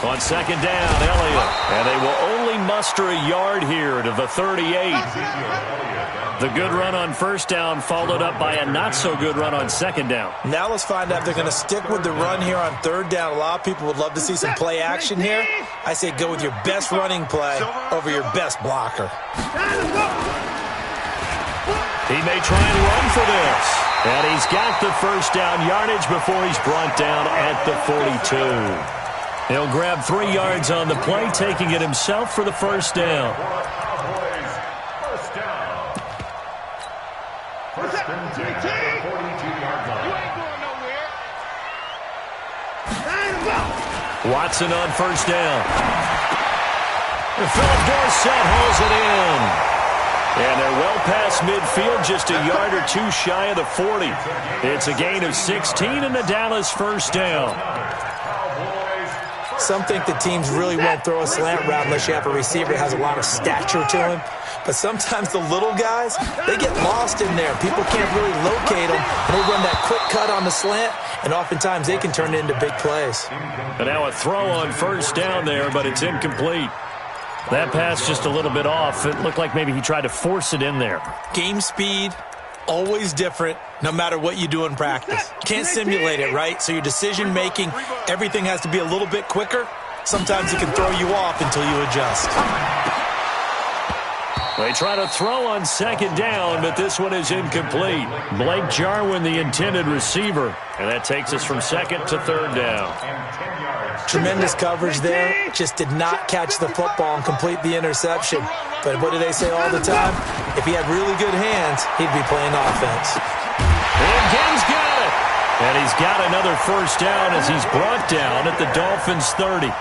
On second down, Elliott. And they will only muster a yard here to the 38. The good run on first down followed up by a not-so-good run on second down. Now let's find out if they're going to stick with the run here on third down. A lot of people would love to see some play action here. I say go with your best running play over your best blocker. He may try and run for this. And he's got the first down yardage before he's brought down at the 42. He'll grab 3 yards on the play, taking it himself for the first down. Watson on first down. Philip Dorsett hauls it in. And they're well past midfield, just a yard or two shy of the 40. It's a gain of 16 and the Dallas first down. Some think the teams really won't throw a slant route unless you have a receiver that has a lot of stature to him. But sometimes the little guys, they get lost in there. People can't really locate them, and they run that quick cut on the slant, and oftentimes they can turn it into big plays. And now a throw on first down there, but it's incomplete. That pass just a little bit off. It looked like maybe he tried to force it in there. Game speed, always different, no matter what you do in practice. Can't simulate it, right? So your decision-making, everything has to be a little bit quicker. Sometimes it can throw you off until you adjust. They try to throw on second down, but this one is incomplete. Blake Jarwin, the intended receiver. And that takes us from second to third down. Tremendous coverage there. Just did not catch the football and complete the interception. But what do they say all the time? If he had really good hands, he'd be playing offense. And Gaines got it. And he's got another first down as he's brought down at the Dolphins' 30.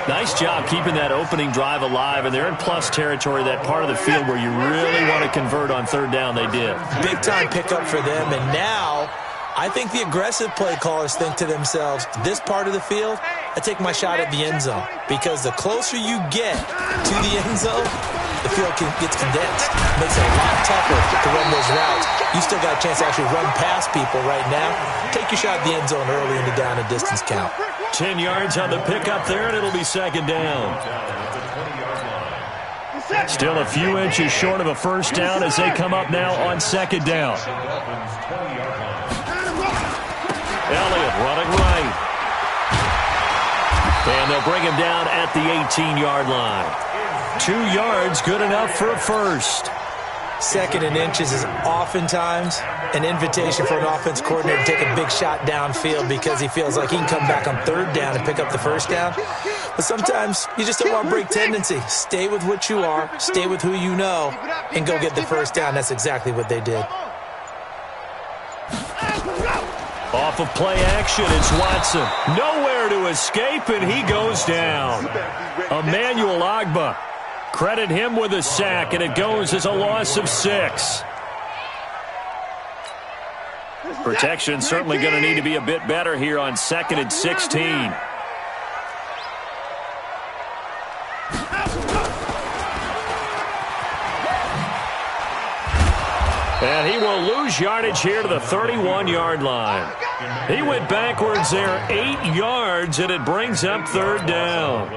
Nice job keeping that opening drive alive, and they're in plus territory, that part of the field where you really want to convert on third down. They did. Big-time pickup for them, and now I think the aggressive play callers think to themselves, this part of the field, I take my shot at the end zone, because the closer you get to the end zone, the field gets condensed. It makes it a lot tougher to run those routes. You still got a chance to actually run past people right now. Take your shot at the end zone early in the down and distance count. 10 yards on the pickup there, and it'll be second down. Still a few inches short of a first down as they come up now on second down. Elliott running right. And they'll bring him down at the 18-yard line. 2 yards, good enough for a first. Second and inches is oftentimes an invitation for an offense coordinator to take a big shot downfield because he feels like he can come back on third down and pick up the first down. But sometimes you just don't want to break tendency. Stay with what you are, stay with who you know, and go get the first down. That's exactly what they did. Off of play action, it's Watson. Nowhere to escape, and he goes down. Emmanuel Ogbah. Credit him with a sack, and it goes as a loss of 6. Protection certainly going to need to be a bit better here on second and 16. And he will lose yardage here to the 31-yard line. He went backwards there 8 yards, and it brings up third down.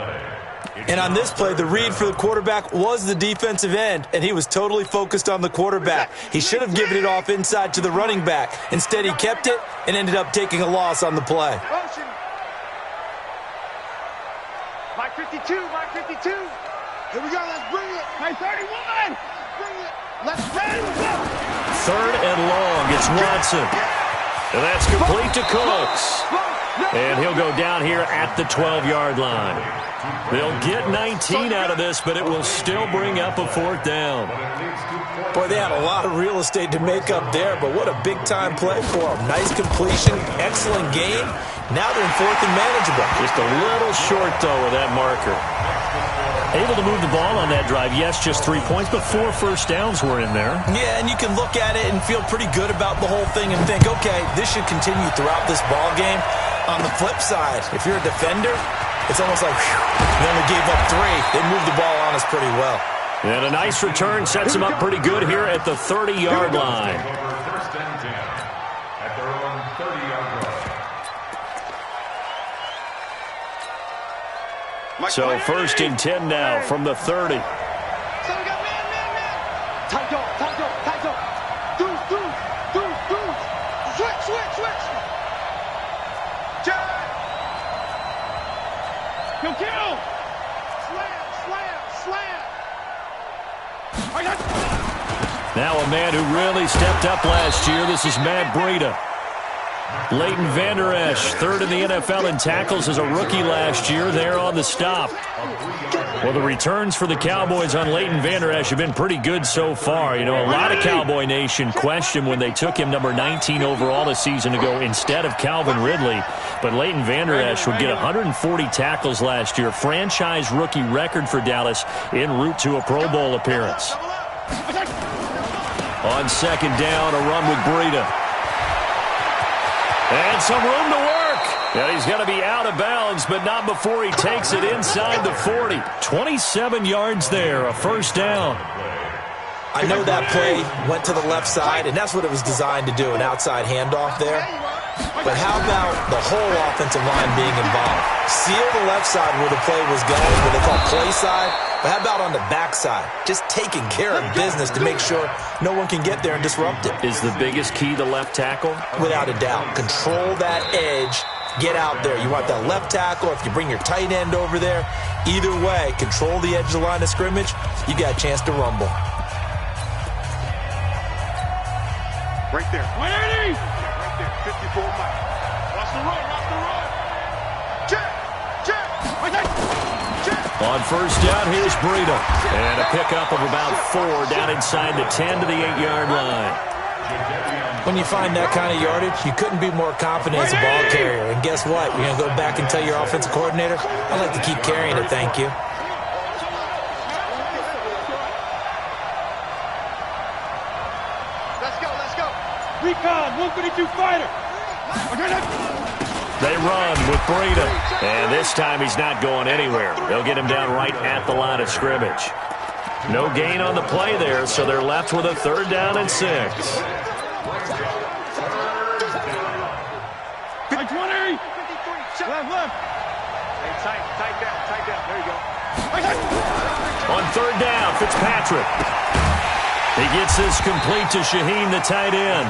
And on this play, the read for the quarterback was the defensive end, and he was totally focused on the quarterback. He should have given it off inside to the running back. Instead, he kept it and ended up taking a loss on the play. Mike 52, Mike 52. Here we go, let's bring it. Mike 31. Bring it. Let's bring it. Third and long, it's Watson. And that's complete to Cooks. And he'll go down here at the 12-yard line. They'll get 19 out of this, but it will still bring up a fourth down. Boy, they had a lot of real estate to make up there, but what a big-time play for them. Nice completion, excellent game. Now they're in fourth and manageable. Just a little short, though, with that marker. Able to move the ball on that drive. Yes, just 3 points, but 4 first downs were in there. Yeah, and you can look at it and feel pretty good about the whole thing and think, okay, this should continue throughout this ball game. On the flip side, if you're a defender, it's almost like, whew, they only gave up 3. They moved the ball on us pretty well. And a nice return sets them up pretty good here at the 30-yard line. So 1st and 10 now from the 30. So we got man. Tight dog. Deuce. Switch. Jab. Kill. Slam. Now a man who really stepped up last year. This is Matt Breida. Leighton Vander Esch, 3rd in the NFL in tackles as a rookie last year. There on the stop. Well, the returns for the Cowboys on Leighton Vander Esch have been pretty good so far. You know, a lot of Cowboy Nation questioned when they took him number 19 overall a season ago instead of Calvin Ridley. But Leighton Vander Esch would get 140 tackles last year. Franchise rookie record for Dallas en route to a Pro Bowl appearance. On 2nd down, a run with Breida. And some room to work. And he's going to be out of bounds, but not before he takes it inside the 40. 27 yards there, a 1st down. I know that play went to the left side, and that's what it was designed to do, an outside handoff there. But how about the whole offensive line being involved? Seal the left side where the play was going, what they call play side. But how about on the backside? Just taking care of business to make sure no one can get there and disrupt it. Is the biggest key the left tackle? Without a doubt. Control that edge. Get out there. You want that left tackle. If you bring your tight end over there, either way, control the edge of the line of scrimmage, you got a chance to rumble. Right there. 180. Right there. 54 miles. Watch the run. Check. On 1st down, here's Breida. And a pickup of about 4 down inside the 10 to the 8-yard line. When you find that kind of yardage, you couldn't be more confident as a ball carrier. And guess what? You're going to go back and tell your offensive coordinator, I'd like to keep carrying it, thank you. Let's go. Recon, 152 fighter. They run with Breida. And this time he's not going anywhere. They'll get him down right at the line of scrimmage. No gain on the play there, so they're left with a 3rd down and 6. Left. Hey, tight down. There you go. On 3rd down, Fitzpatrick. He gets this complete to Shaheen, the tight end.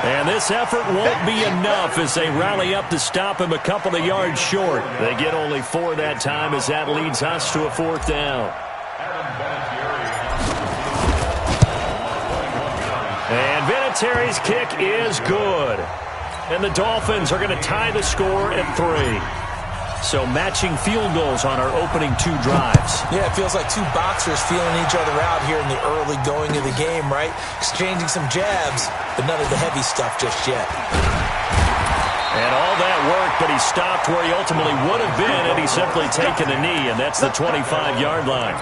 And this effort won't be enough as they rally up to stop him a couple of yards short. They get only 4 that time as that leads us to a 4th down. And Vinatieri's kick is good. And the Dolphins are going to tie the score at 3. So matching field goals on our opening 2 drives. Yeah, it feels like 2 boxers feeling each other out here in the early going of the game, right? Exchanging some jabs, but none of the heavy stuff just yet. And all that worked, but he stopped where he ultimately would have been had he simply taken a knee, and that's the 25-yard line.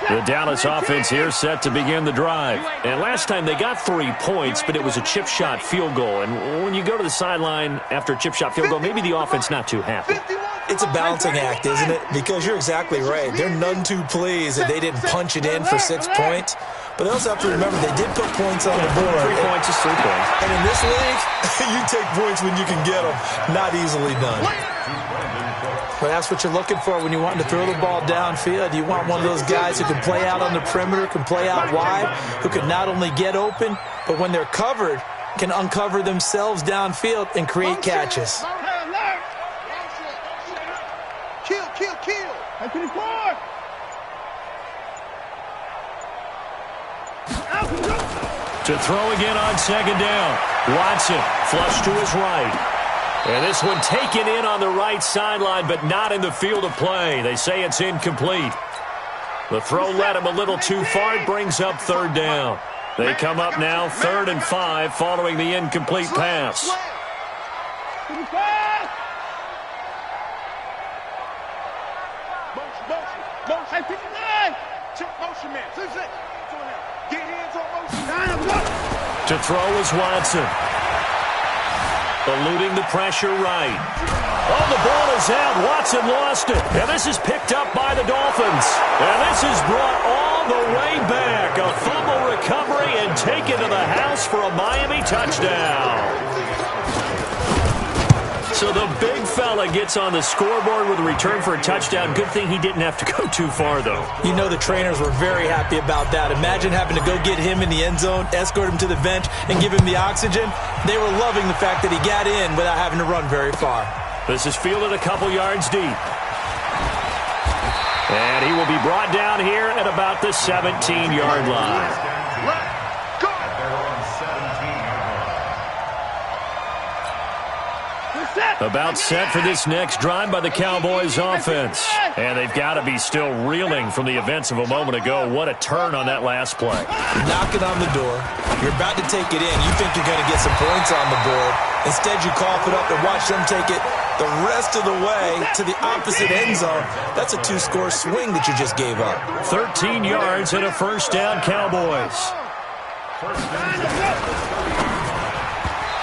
The Dallas offense here set to begin the drive. And last time they got 3 points, but it was a chip shot field goal. And when you go to the sideline after a chip shot field goal, maybe the offense not too happy. It's a balancing act, isn't it? Because you're exactly right. They're none too pleased that they didn't punch it in for 6 points. But they also have to remember they did put points on the board. 3 points is 3 points. And in this league, you take points when you can get them. Not easily done. But that's what you're looking for when you want to throw the ball downfield. You want one of those guys who can play out on the perimeter, can play out wide, who can not only get open, but when they're covered, can uncover themselves downfield and create catches. Kill. 24. To throw again on 2nd down. Watson flush to his right. And this one taken in on the right sideline, but not in the field of play. They say it's incomplete. The throw led him a little too far. It brings up 3rd down. They come up now 3rd and 5 following the incomplete pass. Motion man. Get hands on motion. To throw is Watson. Eluding the pressure right. Oh, the ball is out. Watson lost it. And this is picked up by the Dolphins. And this is brought all the way back. A fumble recovery and taken to the house for a Miami touchdown. So the big fella gets on the scoreboard with a return for a touchdown. Good thing he didn't have to go too far, though. You know the trainers were very happy about that. Imagine having to go get him in the end zone, escort him to the bench, and give him the oxygen. They were loving the fact that he got in without having to run very far. This is fielded a couple yards deep. And he will be brought down here at about the 17-yard line. About set for this next drive by the Cowboys offense. And they've got to be still reeling from the events of a moment ago. What a turn on that last play. You're knocking on the door. You're about to take it in. You think you're going to get some points on the board. Instead, you cough it up and watch them take it the rest of the way to the opposite end zone. That's a 2-score swing that you just gave up. 13 yards and a first down, Cowboys.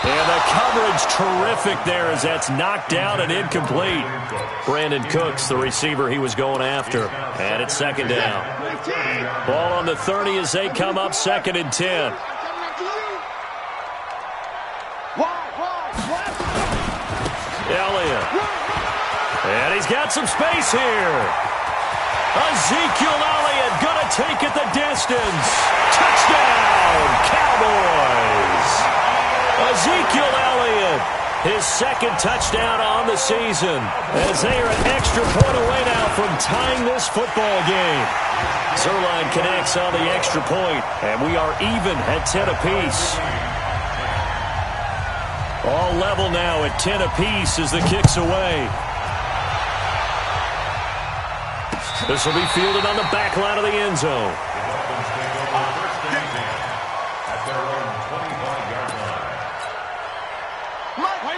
And the coverage terrific there as that's knocked down and incomplete. Brandon Cooks, the receiver he was going after. And it's second down. Ball on the 30 as they come up, 2nd and 10. Elliott. And he's got some space here. Ezekiel Elliott going to take it the distance. Touchdown, Cowboys. Ezekiel Elliott, his second touchdown on the season, as they are an extra point away now from tying this football game. Zerline connects on the extra point, and we are even at 10 apiece. All level now at 10 apiece as the kick's away. This will be fielded on the back line of the end zone.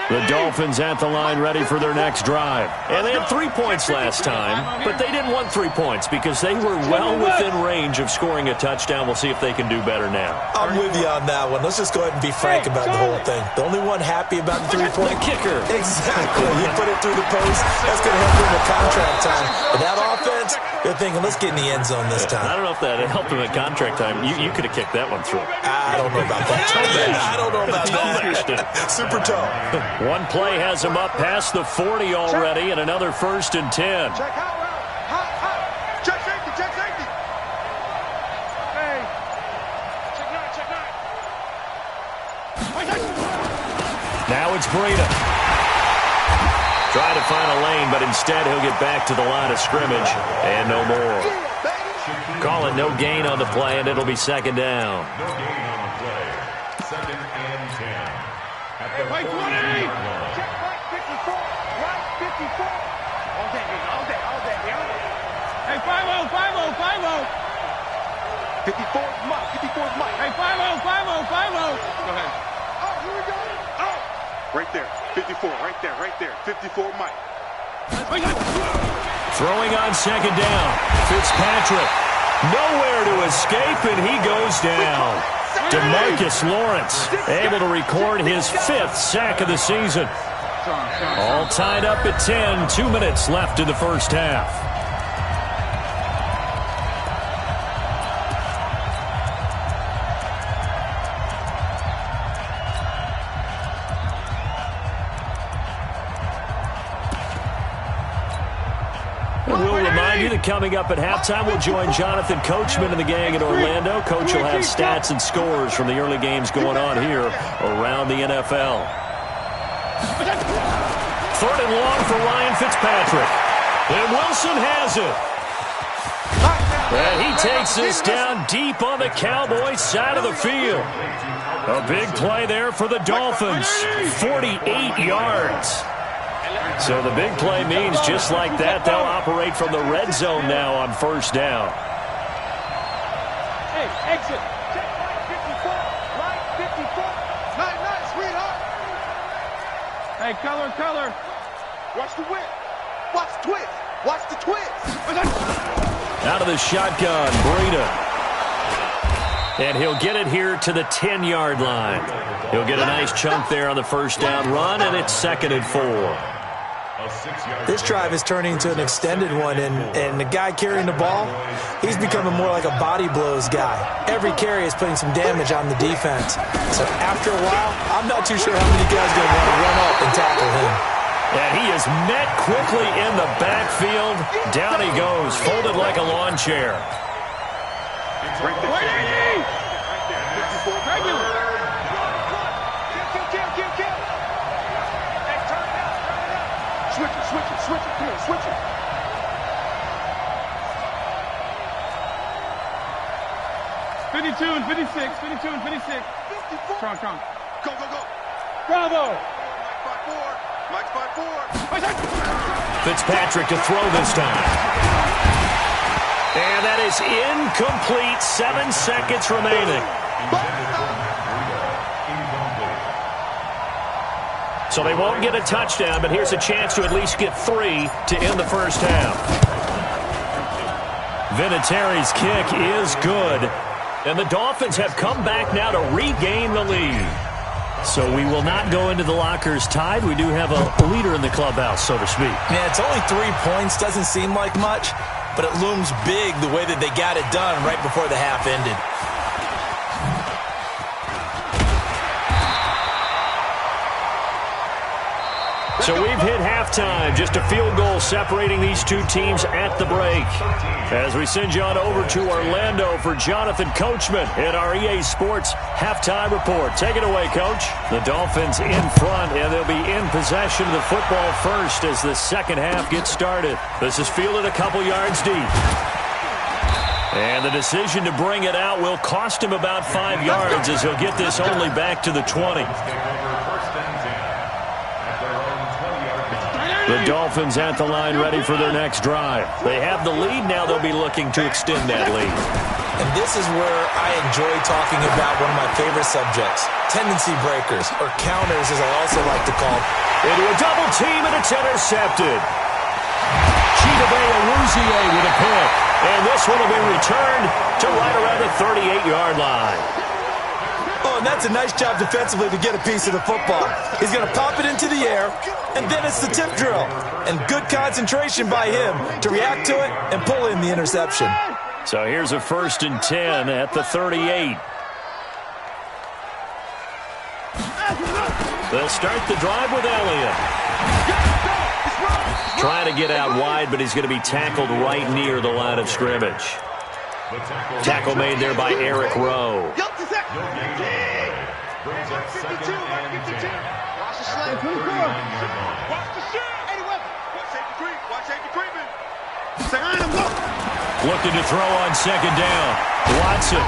The Dolphins at the line ready for their next drive. And they had 3 points last time, but they didn't want 3 points because they were well within range of scoring a touchdown. We'll see if they can do better now. I'm with you on that one. Let's just go ahead and be frank about the whole thing. The only one happy about the 3-point kicker. Exactly. You put it through the post. That's going to help him with contract time. But that offense, they're thinking, let's get in the end zone this time. I don't know if that helped him at contract time. You could have kicked that one through. I don't know about that. I don't know about that. Super tough. One play has him up past the 40 already, and another 1st and 10. Check out, check safety, check safety. Hey, check nine. Now it's Breida. Trying to find a lane, but instead he'll get back to the line of scrimmage, and no more. Call it no gain on the play, and it'll be 2nd down. No gain on the play. 2nd and 10. Hey, right 20! Check right 54, right 54. All day, all day, all day, all day. Hey, 5-0, 5-0, 5-0. 54's Mike, 54's Mike. Hey, 5-0, 5-0, 5-0. Go ahead. Oh, here we go. Oh. Right there, 54, right there, 54 Mike. Throwing on 2nd down. Fitzpatrick. Nowhere to escape, and he goes down. DeMarcus Lawrence able to record his 5th sack of the season. All tied up at 10. 2 minutes left in the first half. We'll remind you that coming up at halftime, we'll join Jonathan Coachman and the gang in Orlando. Coach will have stats and scores from the early games going on here around the NFL. 3rd and long for Ryan Fitzpatrick. And Wilson has it. And he takes this down deep on the Cowboys side of the field. A big play there for the Dolphins. 48 yards. So the big play means just like that, they'll operate from the red zone now on 1st down. Hey, exit. Check right 54, right 54. Nice, sweetheart. Hey, color. Watch the whip. Watch the twist. Watch the twist. Out of the shotgun, Breida. And he'll get it here to the 10-yard line. He'll get a nice chunk there on the 1st down run, and it's 2nd and 4. This drive is turning into an extended one, and the guy carrying the ball, he's becoming more like a body blows guy. Every carry is putting some damage on the defense. So after a while, I'm not too sure how many guys are going to want to run up and tackle him. And he is met quickly in the backfield. Down he goes, folded like a lawn chair. Switch it, come on, switch it. '52 and '56. Tron. Go. Bravo. Mike's 5-4. Fitzpatrick to throw this time. And that is incomplete. 7 seconds remaining. So they won't get a touchdown, but here's a chance to at least get 3 to end the first half. Vinatieri's kick is good. And the Dolphins have come back now to regain the lead. So we will not go into the lockers tied. We do have a leader in the clubhouse, so to speak. Yeah, it's only 3 points. Doesn't seem like much, but it looms big the way that they got it done right before the half ended. So we've hit halftime. Just a field goal separating these two teams at the break. As we send you on over to Orlando for Jonathan Coachman in our EA Sports halftime report. Take it away, Coach. The Dolphins in front, and they'll be in possession of the football first as the second half gets started. This is fielded a couple yards deep. And the decision to bring it out will cost him about 5 yards as he'll get this only back to the 20. The Dolphins at the line ready for their next drive. They have the lead. Now they'll be looking to extend that lead. And this is where I enjoy talking about one of my favorite subjects, tendency breakers, or counters as I also like to call them. Into a double team, and it's intercepted. Chidobe Awuzie with a pick. And this one will be returned to right around the 38-yard line. Oh, and that's a nice job defensively to get a piece of the football. He's going to pop it into the air, and then it's the tip drill. And good concentration by him to react to it and pull in the interception. So here's a 1st and 10 at the 38. They'll start the drive with Elliott. Trying to get out wide, but he's going to be tackled right near the line of scrimmage. Tackle made there by Eric Rowe. Looking to throw on 2nd down. Watson.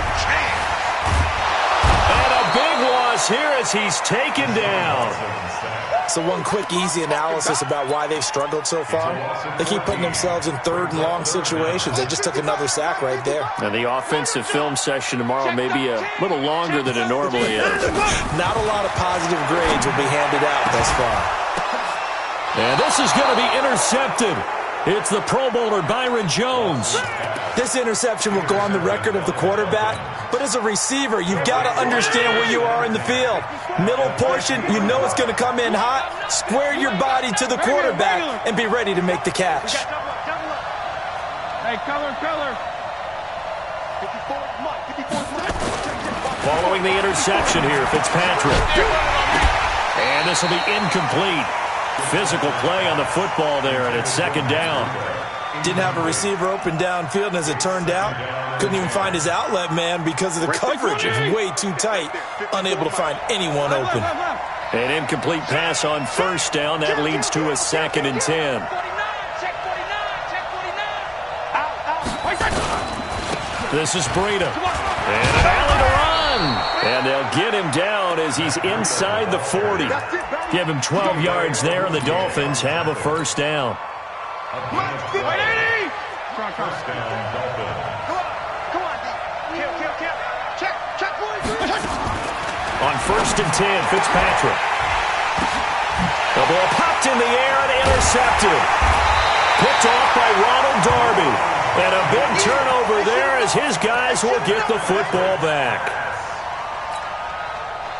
And a big loss here as he's taken down. So one quick, easy analysis about why they've struggled so far. They keep putting themselves in 3rd and long situations. They just took another sack right there. And the offensive film session tomorrow may be a little longer than it normally is. Not a lot of positive grades will be handed out thus far. And this is going to be intercepted. It's the Pro Bowler Byron Jones. This interception will go on the record of the quarterback, but as a receiver, you've got to understand where you are in the field. Middle portion, you know it's going to come in hot. Square your body to the quarterback and be ready to make the catch. Hey, color. Following the interception here, Fitzpatrick. And this will be incomplete. Physical play on the football there, and it's 2nd down. Didn't have a receiver open downfield, and as it turned out, couldn't even find his outlet man because of the coverage. It's way too tight, unable to find anyone open. An incomplete pass on 1st down. That leads to a 2nd and 10. This is Breida. And an alley to run. And they'll get him down as he's inside the 40. Give him 12 yards there, and the Dolphins have a 1st down. On 1st and 10, Fitzpatrick. The ball popped in the air and intercepted. Picked off by Ronald Darby. And a big turnover there as his guys will get the football back.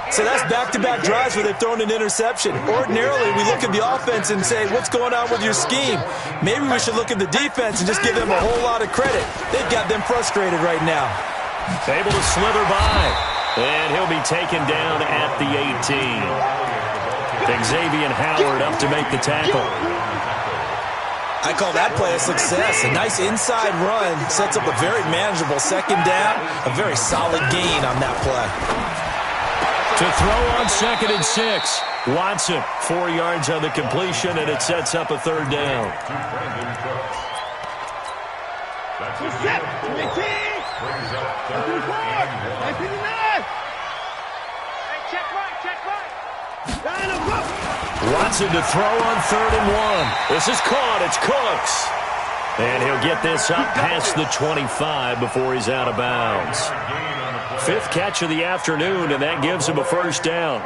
So that's back-to-back drives where they've thrown an interception. Ordinarily, we look at the offense and say, what's going on with your scheme? Maybe we should look at the defense and just give them a whole lot of credit. They've got them frustrated right now. Able to slither by. And he'll be taken down at the 18. Xavier Howard up to make the tackle. I call that play a success. A nice inside run sets up a very manageable second down. A very solid gain on that play. To throw on 2nd and 6. Watson, 4 yards on the completion, and it sets up a 3rd down. Watson to throw on 3rd and 1. This is caught. It's Cooks. And he'll get this up past the 25 before he's out of bounds. 5th catch of the afternoon, and that gives him a 1st down.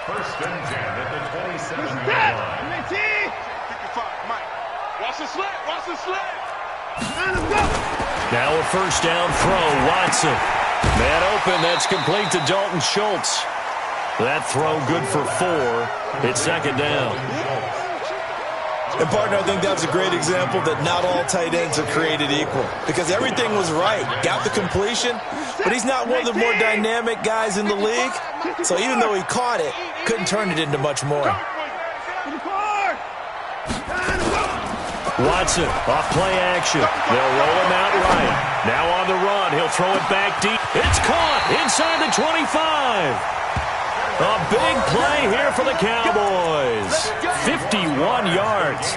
1st and 10 at the 27-yard line. 55, Mike. Watch the slant. Watch the slant. Now a 1st down throw. Watson. Man open. That's complete to Dalton Schultz. That throw good for 4. It's 2nd down. And, partner, I think that was a great example that not all tight ends are created equal. Because everything was right. Got the completion, but he's not one of the more dynamic guys in the league. So even though he caught it, couldn't turn it into much more. Watson, off play action. They'll roll him out right. Now on the run. He'll throw it back deep. It's caught inside the 25. A big play here for the Cowboys. 51 yards.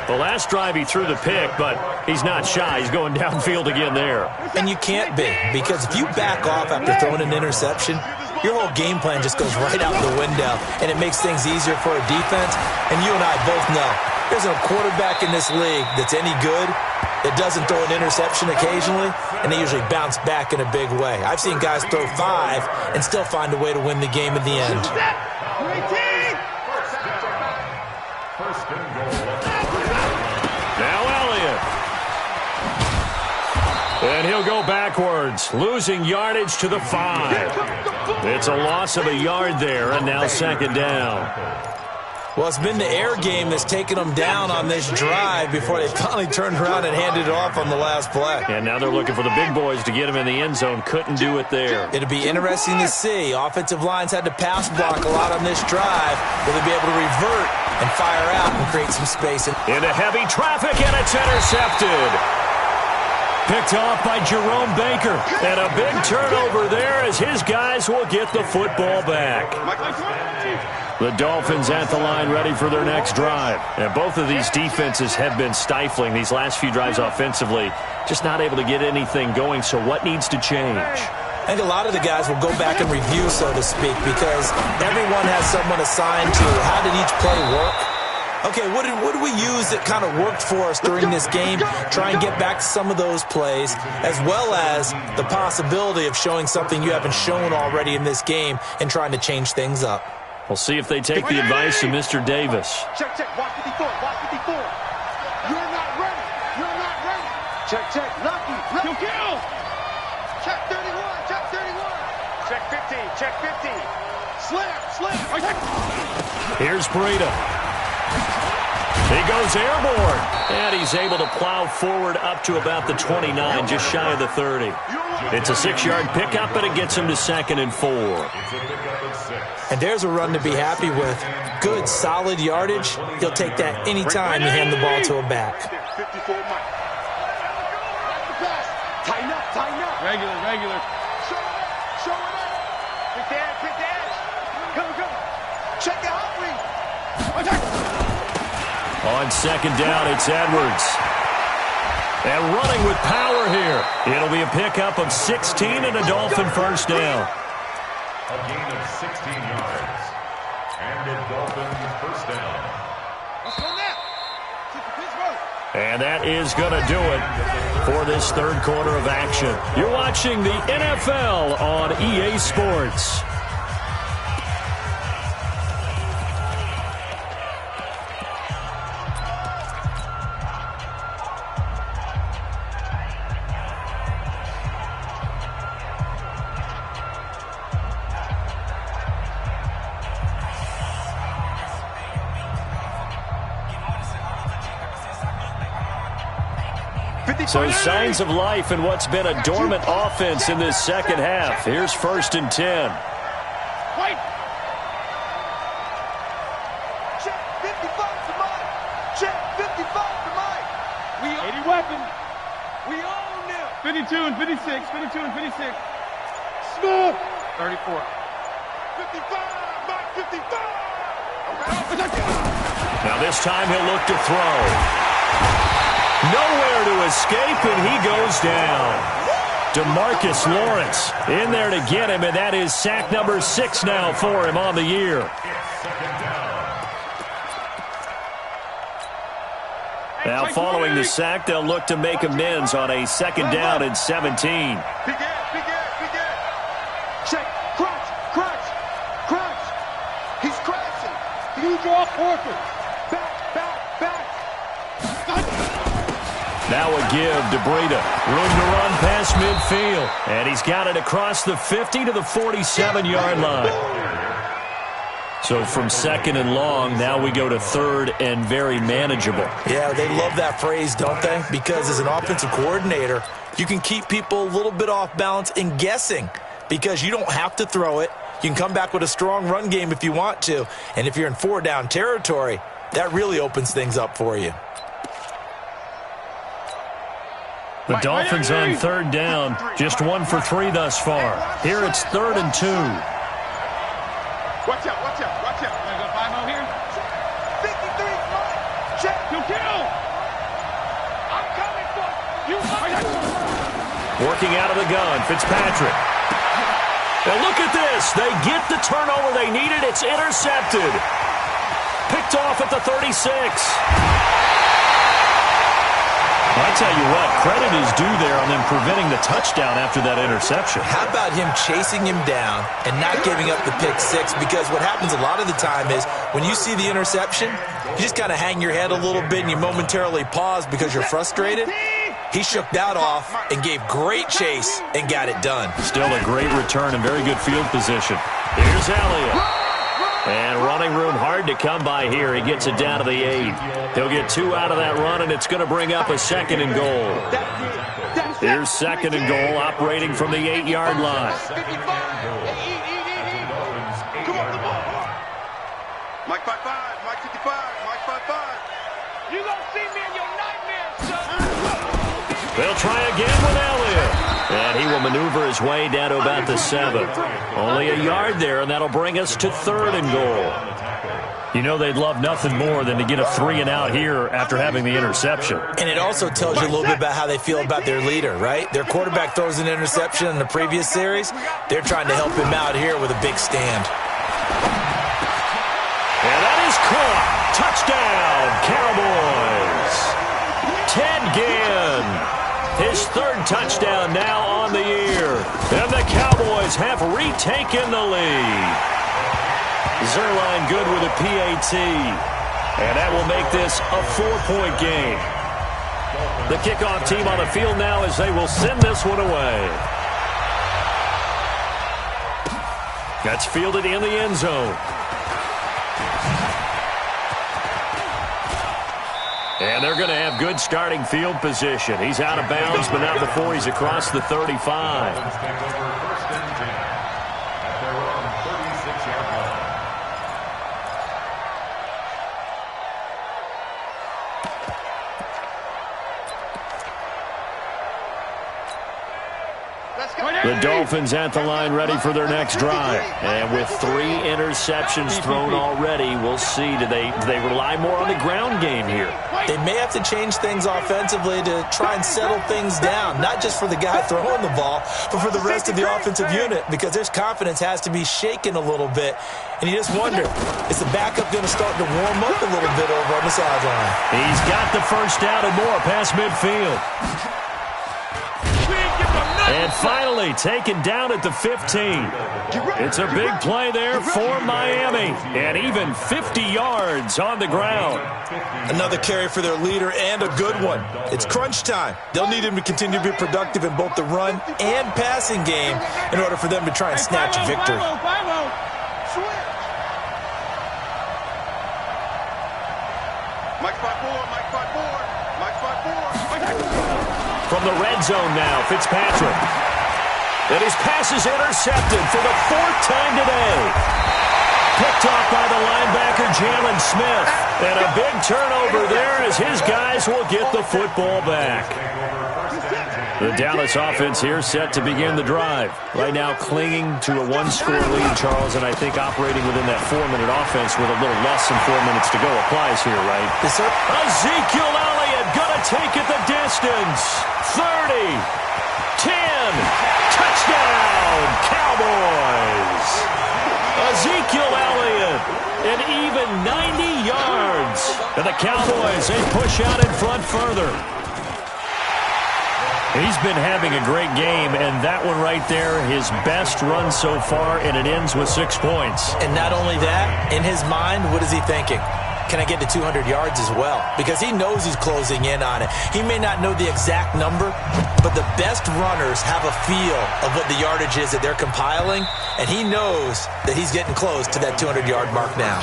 The last drive he threw the pick, but he's not shy. He's going downfield again there. And you can't be, because if you back off after throwing an interception, your whole game plan just goes right out the window, and it makes things easier for a defense. And you and I both know there's no quarterback in this league that's any good that doesn't throw an interception occasionally, and they usually bounce back in a big way. I've seen guys throw 5 and still find a way to win the game at the end. Now Elliott. And he'll go backwards, losing yardage to the 5. It's a loss of a yard there, and now 2nd down. Well, it's been the air game that's taken them down on this drive before they finally turned around and handed it off on the last play. And now they're looking for the big boys to get him in the end zone. Couldn't do it there. It'll be interesting to see. Offensive lines had to pass block a lot on this drive. Will they be able to revert and fire out and create some space? Into heavy traffic, and it's intercepted. Picked off by Jerome Baker. And a big turnover there as his guys will get the football back. The Dolphins at the line ready for their next drive. And both of these defenses have been stifling these last few drives offensively. Just not able to get anything going, so what needs to change? I think a lot of the guys will go back and review, so to speak, because everyone has someone assigned to how did each play work. Okay, what did we use that kind of worked for us during this game? Try and get back to some of those plays, as well as the possibility of showing something you haven't shown already in this game and trying to change things up. We'll see if they take the advice of Mr. Davis. Check, check. Watch 54. Watch 54. You're not ready. You're not ready. Check, check. Lucky. Kill. Check 31. Check 31. Check 15. Check 15. Slam. Here's Breida. He goes airborne. And he's able to plow forward up to about the 29, just shy of the 30. It's a 6-yard pickup, but it gets him to 2nd and 4. And there's a run to be happy with. Good, solid yardage. He'll take that anytime you hand the ball to a back. 54 Mike. Tighten up. Regular. Show it up. Quick dash. Go. Check the hot read. Attack. On 2nd down, it's Edwards. And running with power here. It'll be a pickup of 16 and a Dolphin 1st down. A gain of 16 yards. And a Dolphin 1st down. Let's go now. And that is going to do it for this 3rd quarter of action. You're watching the NFL on EA Sports. So signs of life in what's been a dormant offense in this second half. Here's 1st and 10. 55 to Mike. Check, 55 to Mike. We 80 weapons. We own them. 52 and 56, 52 and 56. Smith. 34. 55, Mike, 55. Now this time he'll look to throw. Nowhere to escape, and he goes down. DeMarcus Lawrence in there to get him, and that is sack number 6 now for him on the year. Now following the sack, they'll look to make amends on a 2nd down and 17. Big Ed. Check, crunch. He's crashing. You draw Porter. Back. Now a give to Breida. Room to run past midfield. And he's got it across the 50 to the 47-yard line. So from 2nd and long, now we go to 3rd and very manageable. Yeah, they love that phrase, don't they? Because as an offensive coordinator, you can keep people a little bit off balance and guessing because you don't have to throw it. You can come back with a strong run game if you want to. And if you're in 4-down territory, that really opens things up for you. The Dolphins on 3rd down, just 1 for 3 thus far. Here it's 3rd and 2. Watch out. Wanna go 5-0 here? 53, check. You kill. I'm coming for you. Working out of the gun, Fitzpatrick. And look at this. They get the turnover they needed. It's intercepted. Picked off at the 36. I tell you what, credit is due there on them preventing the touchdown after that interception. How about him chasing him down and not giving up the pick 6? Because what happens a lot of the time is when you see the interception, you just kind of hang your head a little bit and you momentarily pause because you're frustrated. He shook that off and gave great chase and got it done. Still a great return and very good field position. Here's Elliott. And running room hard to come by here. He gets it down to the 8. He'll get 2 out of that run, and it's going to bring up a 2nd and goal. Here's 2nd and goal, operating from the 8-yard line. Mike 55, Mike 55, Mike 55. You gonna see me in your nightmares, son. They'll try again with Elliott. And he will maneuver his way down to about the 7. Only a yard there, and that'll bring us to 3rd and goal. You know they'd love nothing more than to get a 3-and-out here after having the interception. And it also tells you a little bit about how they feel about their leader, right? Their quarterback throws an interception in the previous series. They're trying to help him out here with a big stand. And that is caught. Touchdown, Cowboys. Ted Ginn. His 3rd touchdown now on the year. And the Cowboys have retaken the lead. Zerline good with a PAT. And that will make this a 4-point game. The kickoff team on the field now as they will send this one away. That's fielded in the end zone. And they're going to have good starting field position. He's out of bounds, but not before he's across the 35. The Dolphins at the line ready for their next drive. And with 3 interceptions thrown already, we'll see. Do they rely more on the ground game here? They may have to change things offensively to try and settle things down, not just for the guy throwing the ball, but for the rest of the offensive unit, because their confidence has to be shaken a little bit. And you just wonder, is the backup going to start to warm up a little bit over on the sideline? He's got the first down and more past midfield. And finally taken down at the 15. It's a big play there for Miami. And even 50 yards on the ground. Another carry for their leader and a good one. It's crunch time. They'll need him to continue to be productive in both the run and passing game in order for them to try and snatch a victory. Mike 5-4, Mike 5-4, Mike 5-4. From the red zone now, Fitzpatrick. And his pass is intercepted for the 4th time today. Picked off by the linebacker, Jalen Smith. And a big turnover there as his guys will get the football back. The Dallas offense here set to begin the drive. Right now clinging to a one-score lead, Charles, and I think operating within that 4-minute offense with a little less than 4 minutes to go applies here, right? Yes, sir. Ezekiel Elliott gonna take it the distance. 30, 10, touchdown, Cowboys. Ezekiel Elliott, an even 90 yards. And the Cowboys, they push out in front further. He's been having a great game, and that one right there, his best run so far, and it ends with 6 points. And not only that, in his mind, what is he thinking? Can I get to 200 yards as well? Because he knows he's closing in on it. He may not know the exact number, but the best runners have a feel of what the yardage is that they're compiling, and he knows that he's getting close to that 200-yard mark now.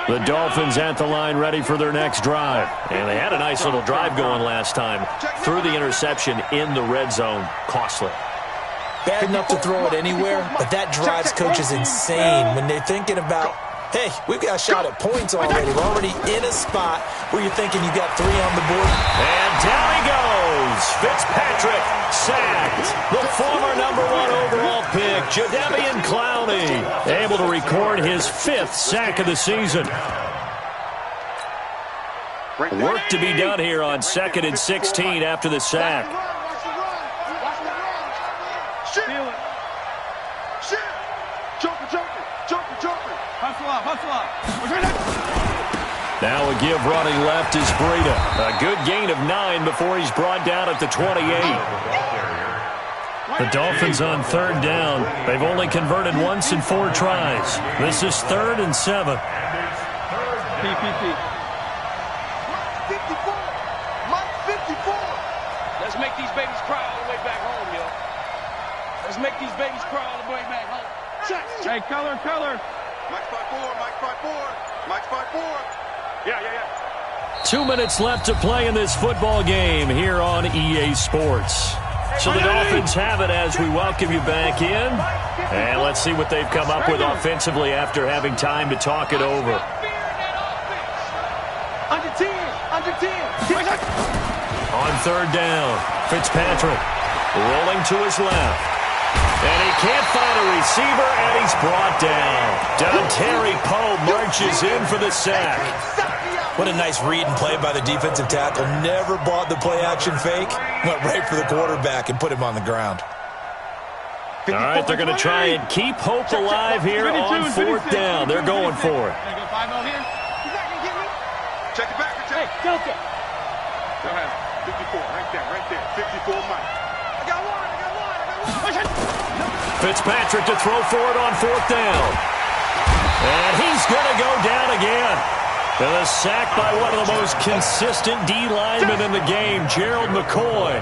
The Dolphins at the line ready for their next drive. And they had a nice little drive going last time. Threw the interception in the red zone. Costly. Bad enough to throw it anywhere, but that drives coaches insane when they're thinking about, hey, we've got a shot at points already. We're already in a spot where you're thinking you got 3 on the board. And down he goes. Fitzpatrick sacked. The former #1 overall pick, Jadeveon Clowney, able to record his 5th sack of the season. Work to be done here on 2nd and 16 after the sack. Now a give running left is Breida. A good gain of 9 before he's brought down at the 28. The Dolphins on 3rd down. They've only converted once in 4 tries. This is 3rd and 7. Let's make these babies cry all the way back home, yo. Let's make these babies cry all the way back home. Hey, color. Mike's 5-4, Mike's 5-4, Mike's 5-4. Yeah. 2 minutes left to play in this football game here on EA Sports. So the Dolphins have it as we welcome you back in. And let's see what they've come up with offensively after having time to talk it over. Under 10. On 3rd down, Fitzpatrick rolling to his left. And he can't find a receiver, and he's brought down. Dontari Poe marches in for the sack. What a nice read and play by the defensive tackle. Never bought the play-action fake. Went right for the quarterback and put him on the ground. All right, they're going to try and keep hope alive here on 4th down. They're going for it. Check it back. Hey, go get. 54, right there. 54, Mike. I got one. Fitzpatrick to throw for it on 4th down. And he's going to go down again. And a sack by one of the most consistent D linemen in the game, Gerald McCoy.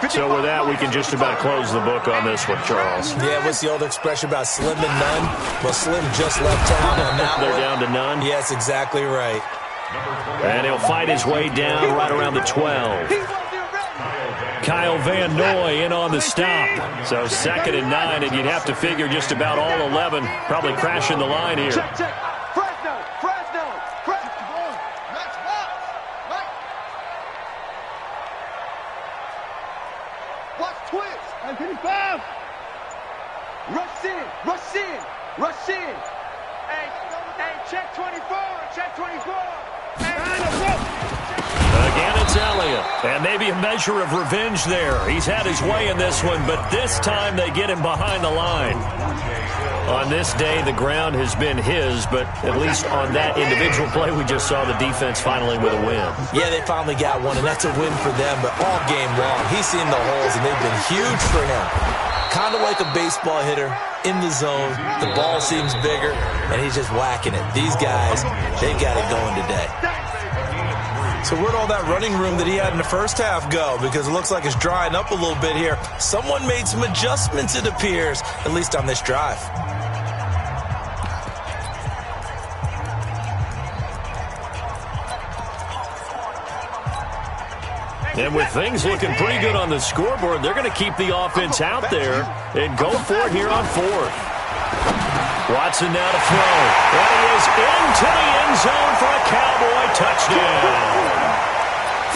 So with that, we can just about close the book on this one, Charles. Yeah, what's the old expression about slim and none? Well, Slim just left town on that They're one. down to none? Yes, exactly right. And he'll fight his way down right around the 12. Kyle Van Noy in on the stop. So 2nd and 9, and you'd have to figure just about all 11 probably crashing the line here. Check. Fresno. Watch twist. 55. Rush in. Hey, check 24. Again, it's Elliott. And maybe a measure of revenge there. He's had his way in this one, but this time they get him behind the line. On this day, the ground has been his, but at least on that individual play, we just saw the defense finally with a win. Yeah, they finally got one, and that's a win for them, but all game long, he's seen the holes, and they've been huge for him. Kind of like a baseball hitter in the zone. The ball seems bigger, and he's just whacking it. These guys, they got it going today. So where'd all that running room that he had in the first half go? Because it looks like it's drying up a little bit here. Someone made some adjustments, it appears, at least on this drive. And with things looking pretty good on the scoreboard, they're going to keep the offense out there and go for it here on fourth. Watson now to throw. And he is into the end zone for a Cowboy touchdown.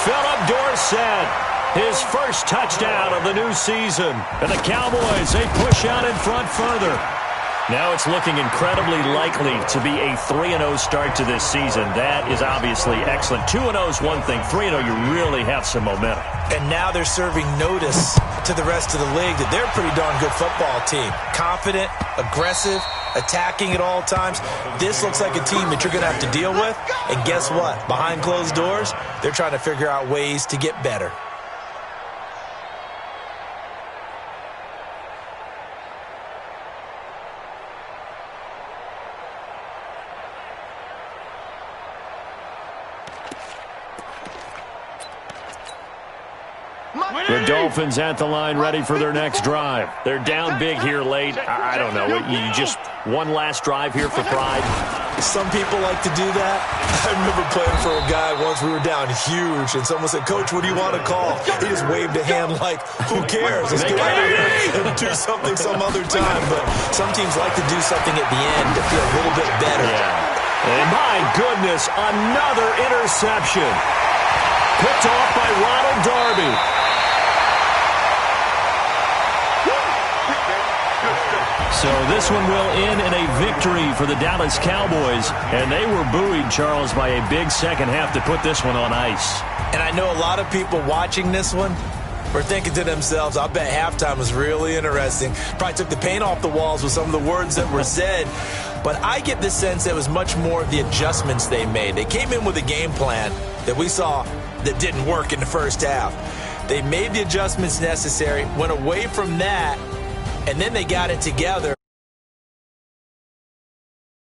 Philip Dorsett, his first touchdown of the new season. And the Cowboys, they push out in front further. Now it's looking incredibly likely to be a 3-0 start to this season. That is obviously excellent. 2-0 is one thing. 3-0, you really have some momentum. And now they're serving notice to the rest of the league that they're a pretty darn good football team. Confident, aggressive, attacking at all times. This looks like a team that you're going to have to deal with. And guess what? Behind closed doors, they're trying to figure out ways to get better. The Dolphins at the line, ready for their next drive. They're down big here late. I don't know. You just one last drive here for pride? Some people like to do that. I remember playing for a guy once. We were down huge, and someone said, "Coach, what do you want to call?" He just waved a hand like, "Who cares? Let's get out of here and do something some other time." But some teams like to do something at the end to feel a little bit better. Yeah. And my goodness, another interception. Picked off by Ronald Darby. So this one will end in a victory for the Dallas Cowboys. And they were buoyed, Charles, by a big second half to put this one on ice. And I know a lot of people watching this one were thinking to themselves, I bet halftime was really interesting. Probably took the paint off the walls with some of the words that were said. But I get the sense it was much more of the adjustments they made. They came in with a game plan that we saw that didn't work in the first half. They made the adjustments necessary, went away from that, and then they got it together.